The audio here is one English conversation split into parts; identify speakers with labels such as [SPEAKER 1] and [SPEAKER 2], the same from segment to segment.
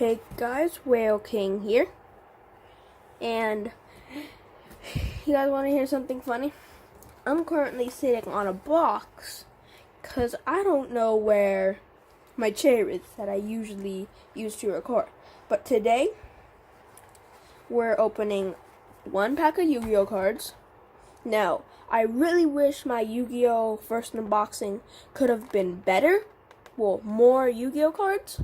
[SPEAKER 1] Hey guys, Whale King here. And you guys want to hear something funny? I'm currently sitting on a box because I don't know where my chair is that I usually use to record. But today, we're opening one pack of Yu-Gi-Oh cards. Now, I really wish my Yu-Gi-Oh first unboxing could have been better. Well, more Yu-Gi-Oh cards.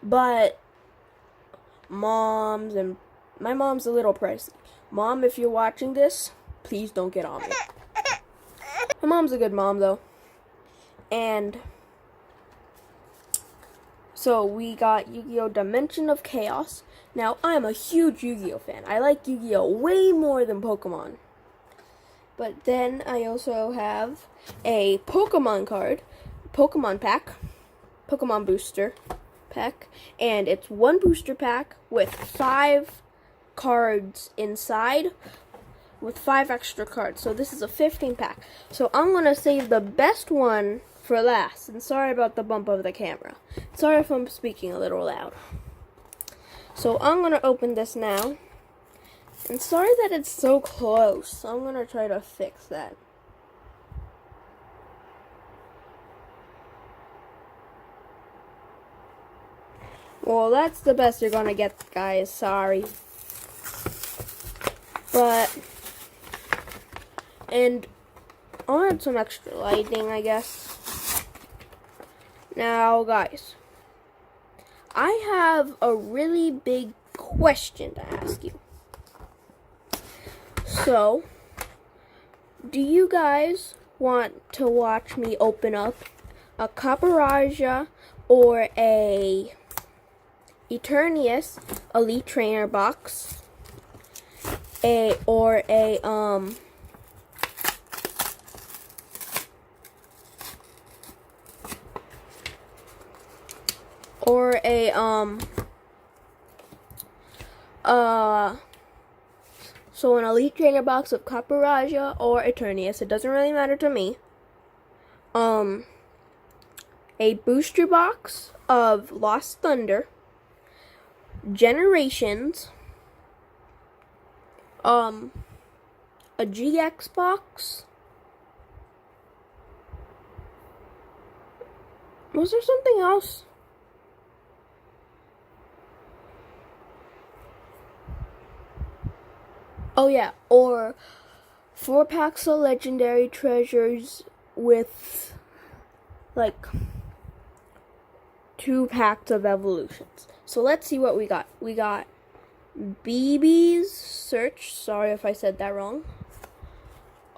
[SPEAKER 1] But my mom's a little pricey. Mom, if you're watching this, please don't get on me. My mom's a good mom though. And so we got Yu-Gi-Oh! Dimension of Chaos. Now, I'm a huge Yu-Gi-Oh! Fan. I like Yu-Gi-Oh! Way more than Pokemon. But then I also have a Pokemon card, Pokemon pack, Pokemon booster pack, and it's one booster pack with 5 cards inside with 5 extra cards. So this is a 15 pack. So I'm going to save the best one for last. And sorry about the bump of the camera. Sorry if I'm speaking a little loud. So I'm going to open this now. And sorry that it's so close. I'm going to try to fix that. Well, that's the best you're going to get, guys. Sorry. And I'll add some extra lighting, I guess. Now, guys, I have a really big question to ask you. So, do you guys want to watch me open up a Copperajah or a Eternius Elite Trainer box? Or a so an Elite Trainer box of Copperajah or Eternius, it doesn't really matter to me. A booster box of Lost Thunder, Generations, a GX box. Was there something else? Oh yeah, or 4 packs of Legendary Treasures with like 2 packs of Evolutions. So let's see what we got. We got BB's Search, sorry if I said that wrong.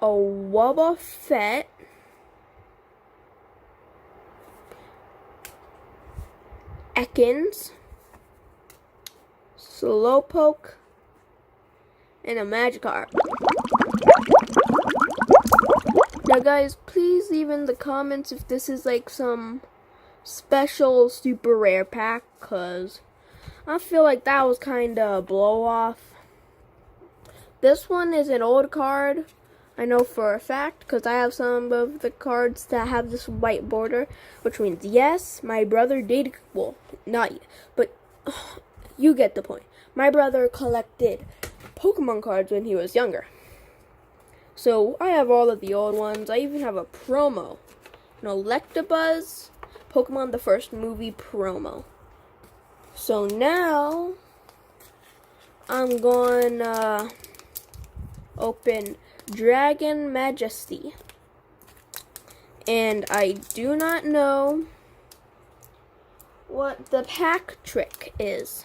[SPEAKER 1] A Wobbuffet. Ekans. Slowpoke. And a Magikarp. Now guys, please leave in the comments if this is like some special super rare pack, cause I feel like that was kind of a blow off. This one is an old card, I know for a fact, because I have some of the cards that have this white border, which means yes, my brother did, well, not yet, but you get the point. My brother collected Pokemon cards when he was younger. So I have all of the old ones. I even have a promo. An Electabuzz Pokemon the First Movie promo. So now I'm going to open Dragon Majesty. And I do not know what the pack trick is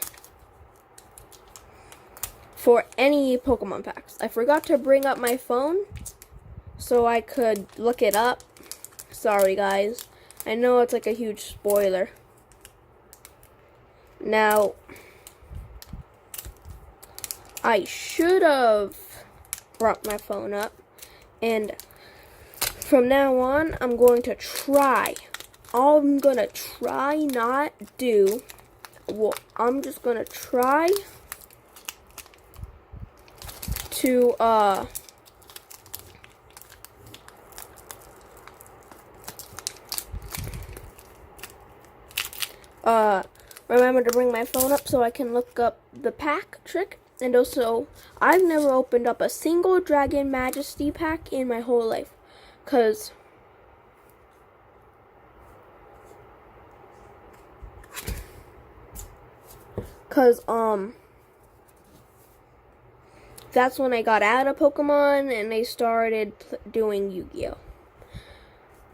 [SPEAKER 1] for any Pokemon packs. I forgot to bring up my phone so I could look it up. Sorry guys. I know it's like a huge spoiler. Now, I should have brought my phone up, and from now on, I'm going to try. I'm going to try not do, well, I'm just going to try to, remember to bring my phone up so I can look up the pack trick. And also, I've never opened up a single Dragon Majesty pack in my whole life. Cause that's when I got out of Pokemon and they started doing Yu-Gi-Oh!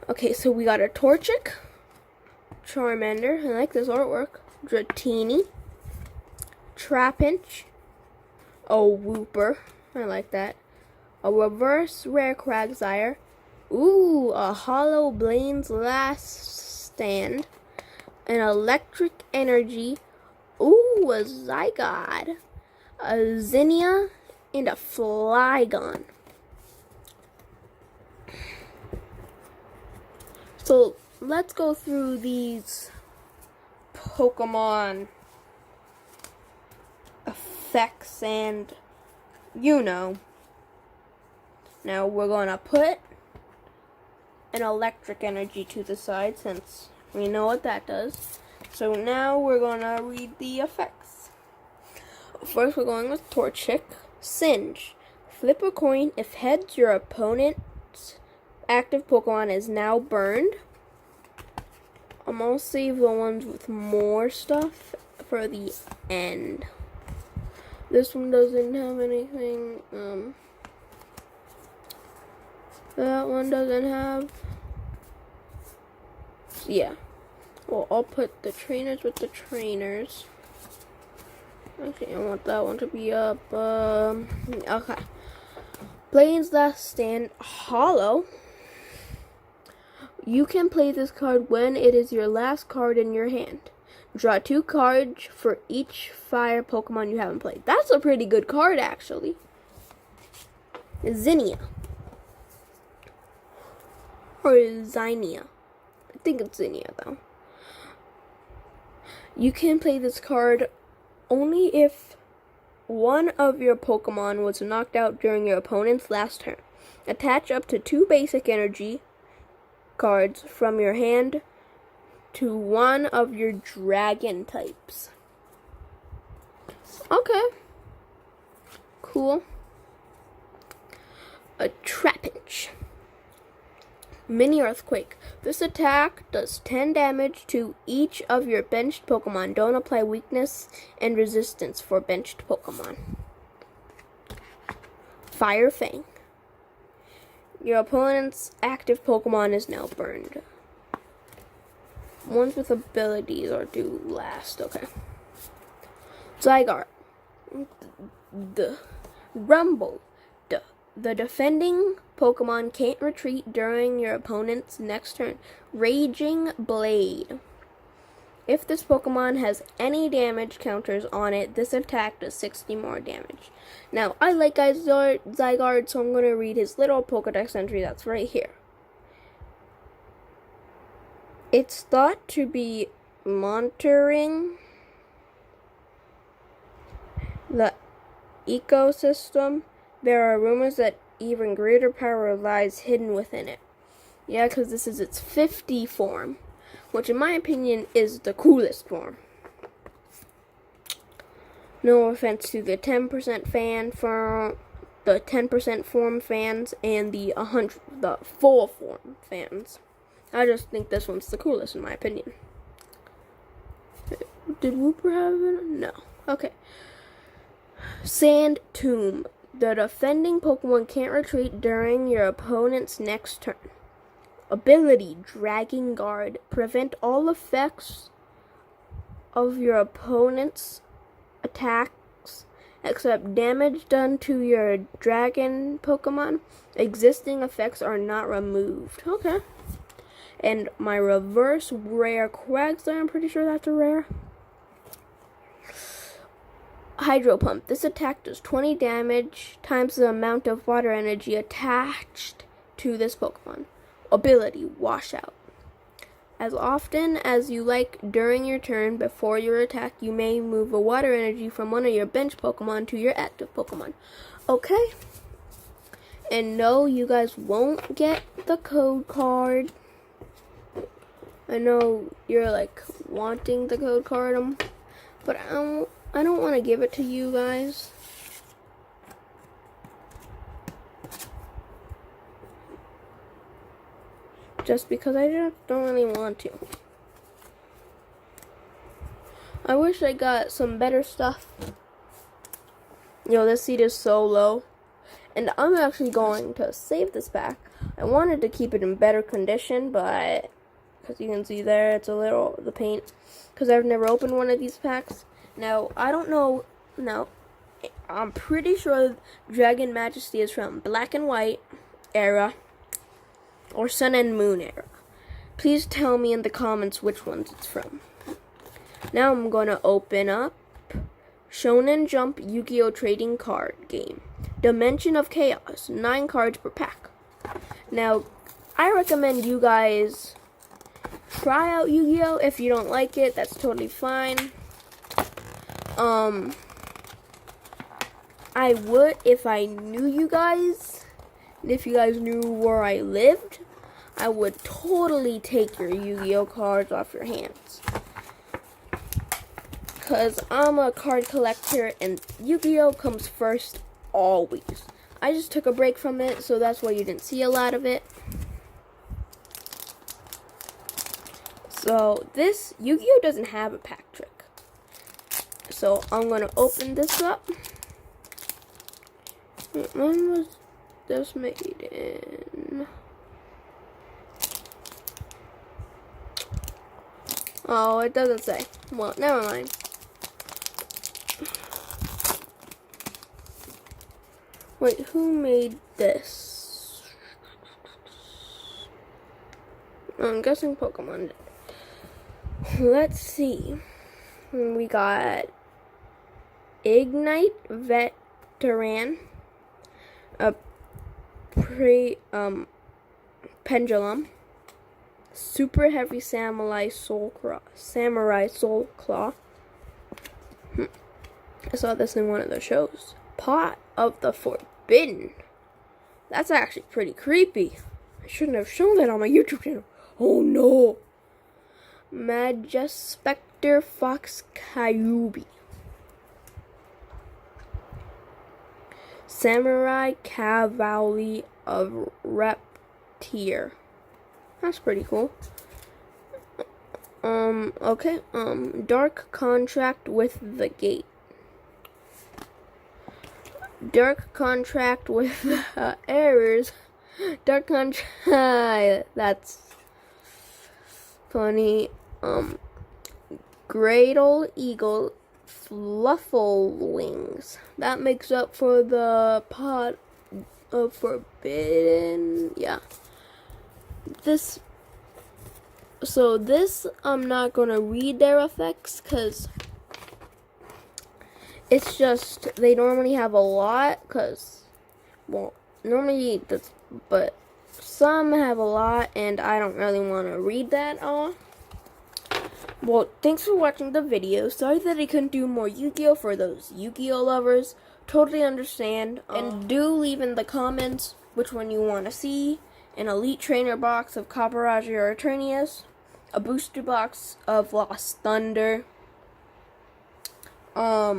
[SPEAKER 1] Okay, so we got a Torchic, Charmander, I like this artwork, Dratini, Trapinch, a Wooper, I like that, a reverse rare Quagsire, ooh, a Hollow Blaine's Last Stand, an Electric Energy, ooh, a Zygarde, a Zinnia, and a Flygon. So let's go through these Pokemon effects and now we're gonna put an Electric Energy to the side since we know what that does. So now we're gonna read the effects. First we're going with Torchic. Singe. Flip a coin. If heads, your opponent's active Pokemon is now burned. I'm gonna save the ones with more stuff for the end. This one doesn't have anything. That one doesn't have. Yeah. Well, I'll put the trainers with the trainers. Okay, I want that one to be up. Okay. Blaine's Last Stand, Hollow. You can play this card when it is your last card in your hand. Draw 2 cards for each fire Pokemon you haven't played. That's a pretty good card, actually. Zinnia. Or Zinnia. I think it's Zinnia, though. You can play this card only if one of your Pokemon was knocked out during your opponent's last turn. Attach up to 2 basic energy cards from your hand to one of your dragon types. Okay. Cool. A Trapinch. Mini Earthquake. This attack does 10 damage to each of your benched Pokemon. Don't apply weakness and resistance for benched Pokemon. Fire Fang. Your opponent's active Pokemon is now burned. Ones with abilities are due last. Okay. Zygarde. The Rumble. The defending Pokemon can't retreat during your opponent's next turn. Raging Blade. If this Pokemon has any damage counters on it, this attack does 60 more damage. Now, I like Zygarde, so I'm going to read his little Pokedex entry that's right here. It's thought to be monitoring the ecosystem. There are rumors that even greater power lies hidden within it. Yeah, because this is its 50 form, which in my opinion is the coolest form. No offense to the 10% fan for the 10% form fans and the full form fans. I just think this one's the coolest in my opinion. Did Wooper have it? No. Okay. Sand Tomb. The defending Pokemon can't retreat during your opponent's next turn. Ability, Dragon Guard. Prevent all effects of your opponent's attacks except damage done to your dragon Pokemon. Existing effects are not removed. Okay. And my reverse rare Quagsire, I'm pretty sure that's a rare. Hydro Pump. This attack does 20 damage times the amount of water energy attached to this Pokemon. Ability, Washout. As often as you like during your turn before your attack, you may move a water energy from one of your bench Pokemon to your active Pokemon. Okay. And no, you guys won't get the code card. I know you're like wanting the code card. But I don't want to give it to you guys. Just because I just don't really want to. I wish I got some better stuff. Yo, this seat is so low. And I'm actually going to save this pack. I wanted to keep it in better condition, but because you can see there, it's a little, the paint. Because I've never opened one of these packs. Now, I don't know. Now, I'm pretty sure Dragon Majesty is from Black and White era or Sun and Moon era. Please tell me in the comments which ones it's from. Now I'm going to open up Shonen Jump Yu-Gi-Oh! Trading Card Game. Dimension of Chaos. 9 cards per pack. Now, I recommend you guys try out Yu-Gi-Oh! If you don't like it, that's totally fine. I would if I knew you guys. If you guys knew where I lived, I would totally take your Yu-Gi-Oh! Cards off your hands. Because I'm a card collector and Yu-Gi-Oh! Comes first always. I just took a break from it, so that's why you didn't see a lot of it. So this Yu-Gi-Oh! Doesn't have a pack trick. So I'm going to open this up. When was this made in? Oh, it doesn't say. Well, never mind. Wait, who made this? I'm guessing Pokemon. Let's see. We got Ignite Veteran, a Pendulum, Super Heavy Samurai Soul Claw. I saw this in one of the shows. Pot of the Forbidden. That's actually pretty creepy. I shouldn't have shown that on my YouTube channel. Oh no. Majespector Fox Kyubi. Samurai Cavalry of Reptier. That's pretty cool. Okay. Dark Contract with the Gate. Dark Contract with errors. Dark Contract. That's funny. Cradle Eagle Fluffle Wings. That makes up for the Pot of Forbidden. Yeah. This. So this, I'm not gonna read their effects because it's just they normally have a lot. Cause well, normally this, but some have a lot, and I don't really want to read that all. Well, thanks for watching the video. Sorry that I couldn't do more Yu-Gi-Oh! For those Yu-Gi-Oh! Lovers. Totally understand. And do leave in the comments which one you want to see. An Elite Trainer box of Copperajah or Eternius. A booster box of Lost Thunder. A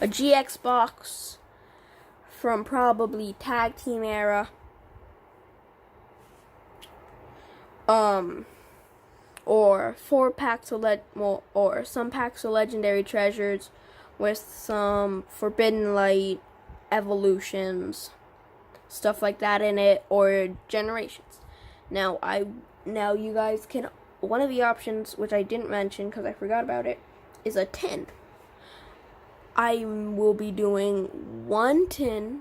[SPEAKER 1] GX box from probably Tag Team era. Or 4 packs of or some packs of Legendary Treasures with some Forbidden Light evolutions, stuff like that in it, or generations. Now you guys can, one of the options which I didn't mention because I forgot about it is a tin. I will be doing 1 tin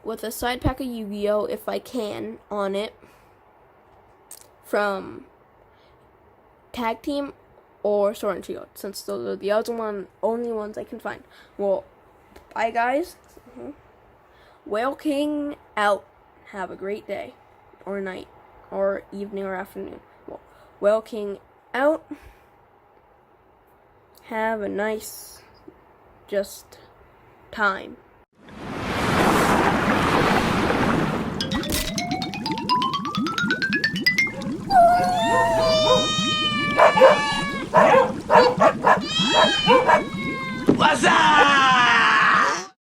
[SPEAKER 1] with a side pack of Yu-Gi-Oh! If I can on it from Tag Team or Sword and Shield, since those are the only ones I can find. Well, bye guys. Whale King out. Have a great day, or night, or evening, or afternoon. Well, Whale King out. Have a nice, just time.